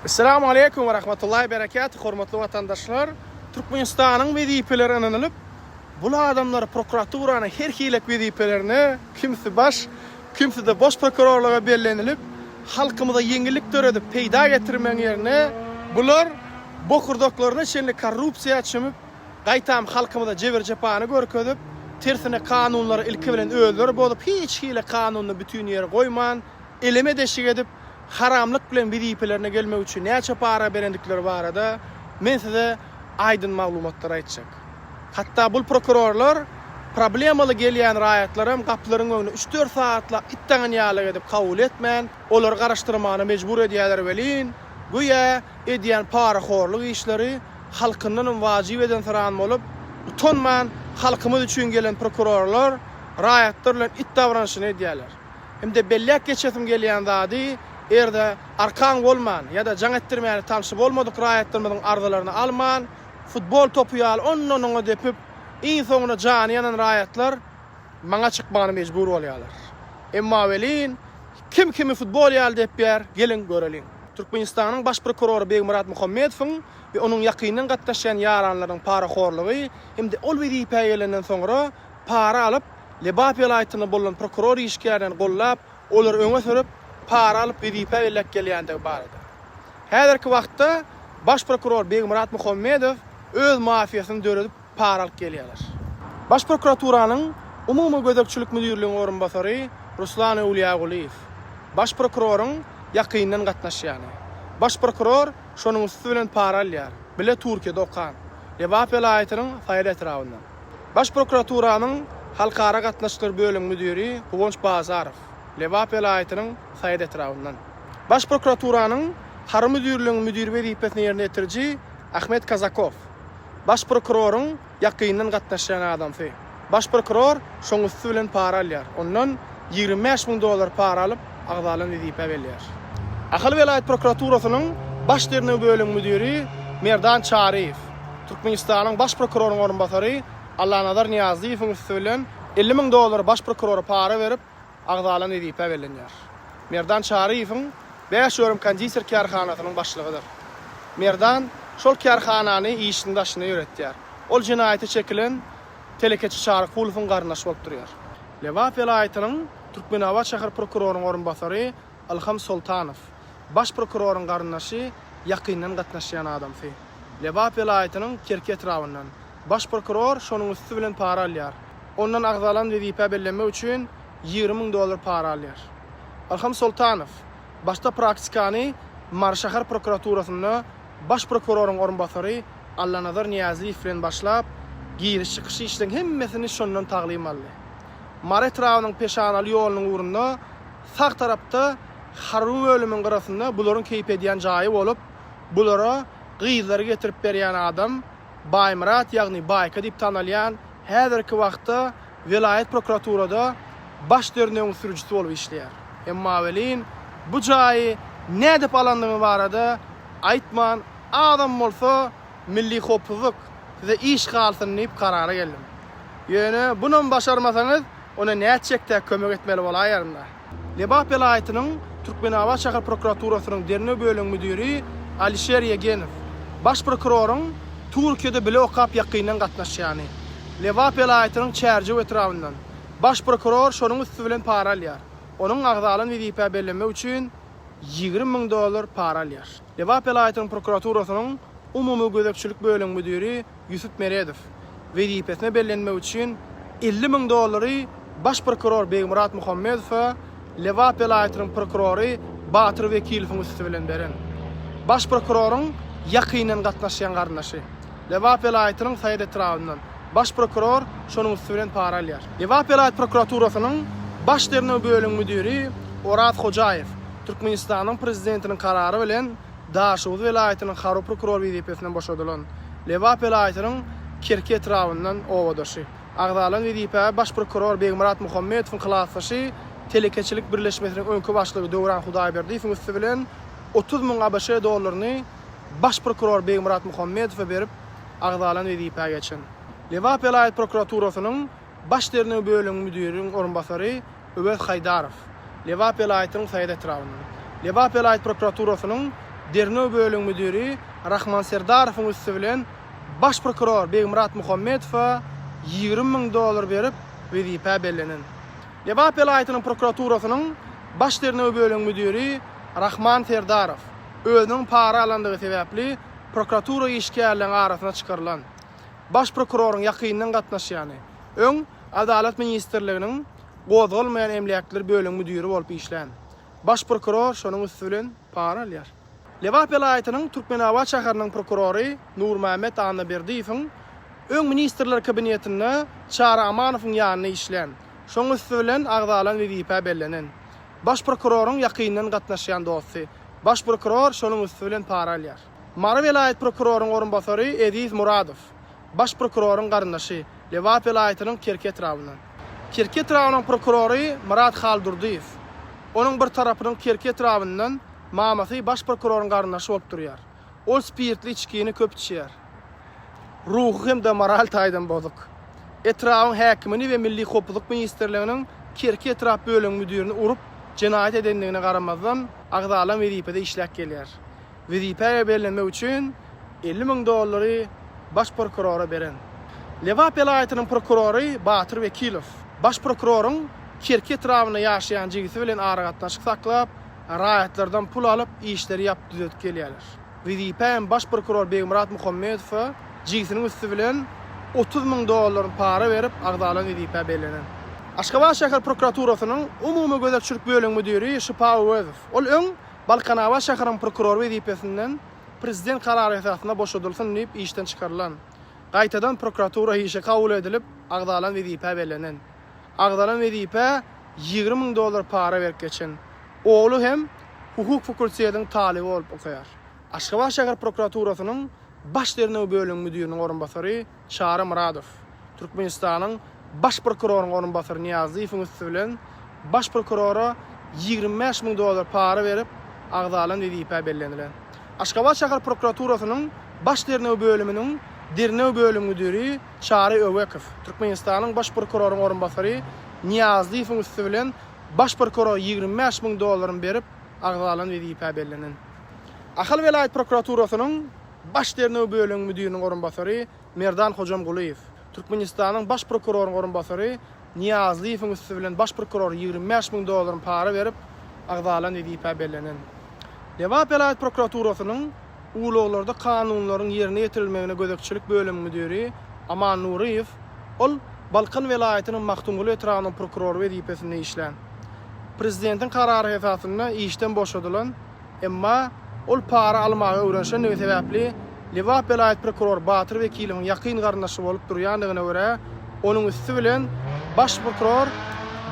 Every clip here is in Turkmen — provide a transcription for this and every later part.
Assalamu alaikum ve rahmatullahi ve berekatuhu. Hormatly vatandaşlar, Türkmenistanyň wezipeleri ananylyp, bu adamlar prokuraturany her hilek wezipelerini kimsi baş, kimsi de boş prokurorluğa bellenilip, halkymyza ýeňillik töredip peýda getirmeň ýerine bular bokurdoklarına şeňle korrupsiýa çymyp, gaýtam halkymyza jeber japany görkezip, tersine kanunlary ilki bilen öldürip bolup, hiç hile kanunyny bütün ýere goýman, eleme deşik edip, haramlyk bilen wezipelerine gelmek üçin näçe para berendikleri barada men size aydyn maglumatlar aýtjak. Hatda bul prokurorlar problemaly gelýän raýatlarym gaplaryň öňüne 3-4 saatla itdaňy ýaly edip kabul etmän, olar garaşdyrmany mejbur edýärler welin. Goýa edýän para horlyk işleri halkynyň wajyp eden saran bolup, utanman halkymyz üçin gelen prokurorlar raýatlar bilen it davranyşyny edýärler. Hemde bellek geçesim gelýän zady erde arkan bolman ya da jaň etdirmäni tanışyp bolmadyk raýatlarymyzyň arzylaryny alman, futbol topu ýaly onnoňa depip, iň soňuna jany ýanan raýatlar maňa çykmany mejbur bolýarlar. Emma welin kim futbol ýaly dep ber, gelin göreliň. Türkmenistanyň baş prokurory Begmurat Muhammedowyň we onuň ýakynyndan gatnaşan ýaranlaryň para horlygy hemde ol wezipe ýelenden soňra para alyp Lebap ýalytyny bolan prokuror işgärden gollap, olar öňe sürüp para alyp wezipe berlek gelýändigi barada. Häzirki wagtda baş prokuror Begmurat Muhammedow öz mafiýasyny döredip para alyp gelýärler. Baş prokuraturanyň umumy gödekçilik müdirliğiniň orunbasary Ruslan Uliýaguliýew, baş prokuroryň ýakyndan gatnaşýany. Baş prokuror şonuň üstü bilen para alýar. Bile Türkiýede okan. Lebap ýalytynyň faýda etrafyndan. Baş prokuraturanyň halkara gatnaşyklary bölüm müdiri Howonç Bazarow, Lebap ýalytynyň faýda etrafyndan. Baş prokuraturanyň Harym müdirliğiniň müdiri wezipesini ýerine ýetirji Ahmet Kazakov. Baş prokuroryň ýakyndan gatnaşan adamsy. Baş prokuror şoň üstü bilen para alýar. Ondan $25,000 para alyp agzalan wezipe berýär. Ahal Velayet Prokuraturasynyň baş derine bölüm müdiri Merdan Çariýew, Türkmenistanyň baş prokurorynyň orunbasary Allanazar Niýaziýewiň üstü bilen $50,000 baş prokurory para berip agzalan wezipe berýär. Merdan Çariýewiň 5 ýörüm konditer karhanasynyň başlygydyr. Merdan şol karhanany işini daşyna ýöretýär. Ol jinaýaty çekilen telekeçi Çaryk Pulowyň garnaşy bolup durýar. Lebap ýalytynyň Türkmenawat şäher prokurorynyň orunbasary Alham Sultanow, baş prokuroryň garnaşy ýakyndan gatnaşýan adamsy. Lebap ýalytynyň Kerki etrafyndan baş prokuror şonuň üstü bilen para alýar. Ondan agzalan wezipe bellenmek üçin $20,000 para alýar. Alham Sultanow başda praktikany Marşahar prokuraturasynda baş prokuroryň orunbasary Allanazar Niýaziýew bilen başlap, giriş çykyş işlerini hemmesini şondan taglim aldy. Mar etrafynyň peşanaly ýolunyň urunda sağ tarapda Harby bölümüň garasynda bularyň keýip edýän jaýy bolup, bulara gyzlary getirip berýän adam Baýmurat ýagny Baýka diýip tanalýan häzirki wagtda Velayet prokuraturada baş derneginiň sürüjisi bolup işleýär. Emma welin bu jaýy nädip alandygy barada aýtman, adam bolsa milli hopuzluk size iş galsyn diýip karara geldim. Ýöne bunun başarmasaňyz ona näçekde kömek etmeli bolaýarmda. Lebap ýalytynyň Türkmenawat şäher prokuraturasynyň derine bölüm müdiri Alisher Yegenow, baş prokuroryň Türkiýede bile okap ýakyndan gatnaşýany. Lebap ýalytynyň çärji etrafyndan baş prokuror şonuň üstü bilen para alýar. Onuň agzalan wezipe bellenmek üçin $20,000 para alýar. Lebap ýalytynyň prokuraturasynyň umumy gödekçilik bölüm müdiri Yusuf Meredow wezipesine bellenmek üçin $50,000 baş prokuror Begmurat Muhammedow Lebap ýalytynyň prokurory Batyr Wekilowyň üstü bilen beren. Baş prokuroryň ýakyndan gatnaşýan garnaşy. Lebap ýalytynyň faýda etrafyndan baş prokuror şonuň üstü bilen para alýar. Lebap ýalyt prokuraturasynyň baş derine bölüm müdiri Orat Hojaýew, Türkmenistanyň prezidentiniň karary bilen Daşow welaýatynyň Harby prokuror wezipesinden boşadylan. Lebap ýalytynyň Kerki etrafyndan owadaşy. Agzalan wezipe baş prokuror Begmurat Muhammedowyň klasaşy Telekeçilik birleşmesiniň öňkü başlygy Döwran Hudaýberdiýewiň üstü bilen $30,000 ABŞ dollaryny baş prokuror Begmurat Muhammedow berip agzalan wezipe geçen. Lebap ýalyt prokuraturasynyň baş derine bölüm müdiriniň orunbasary Öwes Haydarow, Lebap ýalytynyň faýda etrafyndan. Lebap ýalyt prokuraturasynyň Dernöw bölüň müdiri Rahman Serdarowyň üstü bilen baş prokuror Begmurat Muhammedow $20.000 berip wezipe bellenen. Lewap vilayatynyň prokuraturasynyň baş Dernöw bölüň müdiri Rahman Serdarow özüniň para alandygy sebäpli prokuratura işgärleriniň arasyna çykarylan. Baş prokuroryň ýakynyndan gatnaşýany öň Adalet Ministrliginiň gozulmayan emlaklar bölüň müdiri bolup işlän. Baş prokuror şonuň üstü bilen para alýar. Lewap vilayatynyň Türkmenabad şäheriniň prokurory Nurmahmet Annaberdiýewiň öň ministrler kabinetinde Çara Amanowyň ýanyna işlän. Şoň üstü bilen agdalan wezipe bellenen. Baş prokuroryň ýakynyndan gatnaşýan dosty. Baş prokuror şonuň üstü bilen para alýar. Mara vilayet prokuroryň orunbasary Ediz Muradow. Baş prokuroryň garyndaşy Lewap vilayatynyň Kerket rawunyň. Kerket rawunyň prokurory Murat Haldurdiýew. Onuň bir tarapynyň Kerket rawundan mamasy baş prokuroryň garyndaşy bolup durýar. Ol spirtli içkini köp içýär. Ruhy hem de moral taýdan bozuk. Etrawyň häkimini we Milli Hopuluk Ministrliginiň Kerket rawun bölüň müdirini urup jenaýat edendigine garamazdan agdalan wezipede işläp gelýär. Wezipe bellenmek üçin $50.000 baş prokurora beren. Lewap vilayatynyň prokurory Batyr Vekilow. Baş prokuroryň Kerket rawunyna ýaşaýan jigisi bilen aragatnaşyk saklap, raýatlardan pul alyp işleri ýap düzet gelýärler. Wezipe baş prokuror Begmurat Muhammedow jigisiniň üstü bilen $30.000 para berip agdalan wezipe bellenen. Aşgabat şäher prokuraturasynyň umumy gözekçilik bölüň müdiri Şypawow. Ol öň Balkanaba şäheriniň prokuror wezipesinden prezident karary esasynda boşadylsyn diýip işden çykarylan. Gaýtadan prokuratura işe kabul edilip agdalan wezipe bellenen. Agdalan wezipe $20.000 para berip geçen. Oğlu hem hukuk fakültesiň talibi bolup okuýar. Aşgabat şäher prokuraturasynyň baş Dernöw bölüň müdiriniň orunbasary Çara Muradow. Türkmenistanyň baş prokuroryň orunbasary Niyaziýewiň üstü bilen baş prokurora $25.000 para berip agdalan wezipe bellenilen. Aşgabat şäher prokuraturasynyň baş Dernöw bölüminiň Dernöw bölüň müdiri Çara Öwekow. Türkmenistanyň baş prokuroryň orunbasary Niyaziýewiň üstü bilen baş prokuror $25.000 berip agdalan wezipe bellenen. Ahal vilayet prokuraturasynyň baş Dernöw bölüň müdiriniň orunbasary Merdan Hojamguliýew. Türkmenistanyň baş prokuroryň orunbasary Niyaziýewiň üstü bilen baş prokuror $25.000 para berip agdalan wezipe bellenen. Lewap vilayet prokuraturasynyň uluglarda kanunlaryň ýerine ýetirilmegine gözekçilik bölüň müdiri Aman Nuriýew ol Balkan vilayatynyň Maktumguly etrawynyň prokuror wezipesinde işlän. Prezidentiň karary esasynda işden boşadylan, emma ol para almagy öwrenşen sebäpli Lewap vilayet prokuror Batyr Vekilowyň ýakyn garyndaşy bolup durýandygyna görä, onuň üstü bilen baş prokuror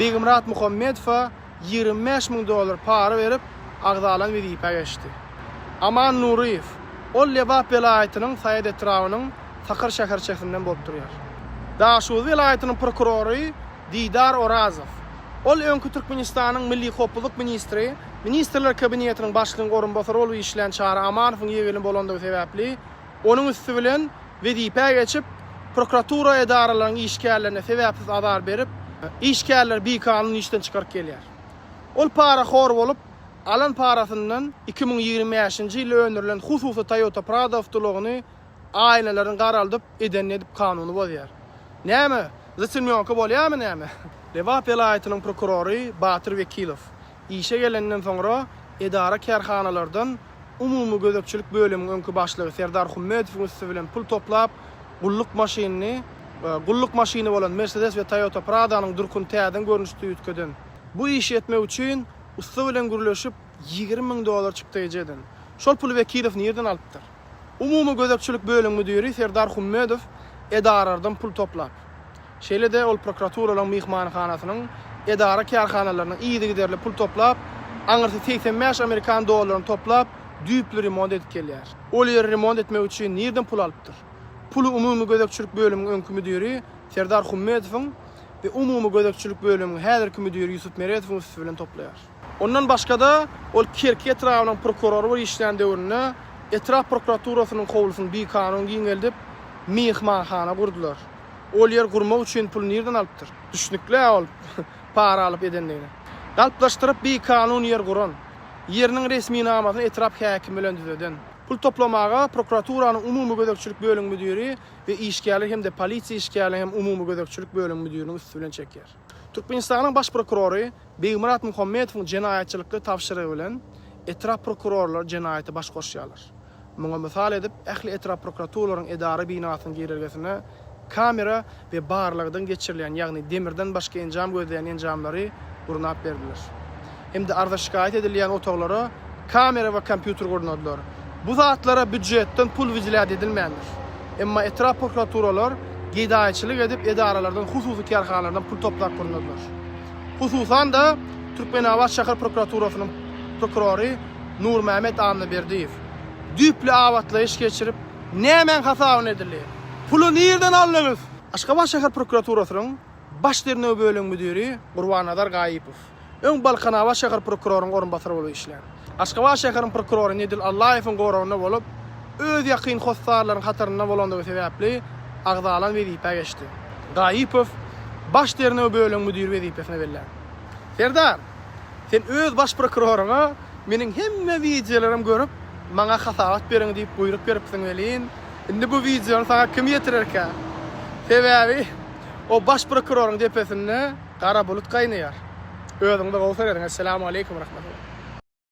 Begmurat Muhammedow $25.000 para berip agdalan wezipe geçdi. Aman Nuriýew ol Lewap vilayatynyň Saýed etrawynyň Sakar şäherçesinden bolup durýar. Daşuzy vilayatynyň prokurory Didar Orazow. Ol öňkü Türkmenistanyň Milli Hopuluk Ministri, Ministrler Kabinetiniň başlygynyň orunbasary bolup işlän Çara Amanowyň ýegelin bolandygy sebäpli onuň üstü bilen wezipe geçip prokuratura edaralarynyň işgärlerine sebäpsiz azar berip işgärler bir kanun işden çykaryp gelýär. Ol para hor bolup alan parasyndan 2025-nji ýyly öndürilen hususy Toyota Prado awtologyny aýlalaryň garaldyp edenini edip kanuny bozýar. Näme? Zıçılmyonka bolýarmy näme? Lewap vilayatynyň prokurory Batyr Vekilow işe gelenden soňra edara kärhanalardan umumy gözekçilik bölüminiň öňkü başlygy Serdar Hummedow üstü bilen pul toplap gulluk maşyny bolan Mercedes we Toyota Prado'nyň durkun täden görnüşde ýetkeden. Bu iş etmek üçin usta bilen gürleşip $20.000 çykdyjydan. Şol puly Vekilow nerden alypdyr? Umumy gözekçilik bölüň müdiri Serdar Hummedow edarlardan pul toplap. Şeýle-de ol prokuraturalyň mehmanhanasynyň edara kärhanalaryna iýdi giderli pul toplap, aňyrty $85 toplap, düýpli remont edip gelýär. Ol ýeri remont etmek üçin nerden pul alypdyr? Pulu umumy gözekçilik bölüminiň öňkü müdiri Serdar Hummedowyň we umumy gözekçilik bölüminiň häzirki müdiri Ýusuf Meredowyň üstü bilen toplaýar. Ondan başga da ol Kerket rawunyň prokurory bolan işlän döwründe etraf prokuraturasynyň howlusyny bir kanun giňeldip mehmanhana gurdular. Ol ýer gurmak üçin pul nerden alypdyr? Düşnükle ol para alyp edendigine. Galplaşdyryp bir kanun ýer guran. yeriniň resmi namasyny etrap häkim bilen düzeden. Pul toplamaga prokuraturanın umumy gödekçilik bölüm müdiri we işgärler hem de polisiýa işgärleri hem umumy gödekçilik bölüm müdiriniň üstü bilen çeker. Türkmenistanyň baş prokurory Beýmurat Muhammedowyň jenaýatçylykly tapşyrygy bilen etrap prokurorlar jenaýaty baş goşýarlar. Muňa mysal edip, ähli etrap prokuraturaryň edara binasynyň girergesine kamera we barlygdan geçirilen, ýagny demirden başga enjam gözleýän enjamlary gurnap berdiler. Hem de arda şikayet edilýän otoglara kamera we kompýuter gurnadylar. Bu zatlara büdjetden pul wizilät edilmeýändir. Emma etrap prokuraturalar gidaýçylyk edip edaralardan, hususy karhanalardan pul toplap gurnadylar. Hususan da Türkmenabat şäher prokuraturasynyň prokurory Nur Mehmet Anlyberdiýew düple awatla iş geçirip nämen hasabyny edilýär. Pulu nerden aldyňyz? Aşgabat şäher prokuraturasynyň baş dernöw bölüm müdiri Gurbanadar Gaýypow. Öň Balkanabat şäher prokurorynyň orunbasary bolup işlär. Aşgabat şäheriň prokurory Nedil Allaýewiň gorawyna bolup, öz ýakyn hossarlaryň hataryna bolandygy sebäpli agdalan wezipe geçdi. Gaýypow baş dernöw bölüm müdiri wezipesine berilýär. Serdar, sen öz baş prokuroryňa meniň hemme wideolarymy görüp, maňa hasabat beriň diýip buyruk beripsiň welin. Indi bu wideony sana kim ýetirerkä? Sebäbi o baş prokuroryň depesinde gara bulut gaýnaýar. Özüňde gowsar ediň. Assalamu aleykum rahmatullah.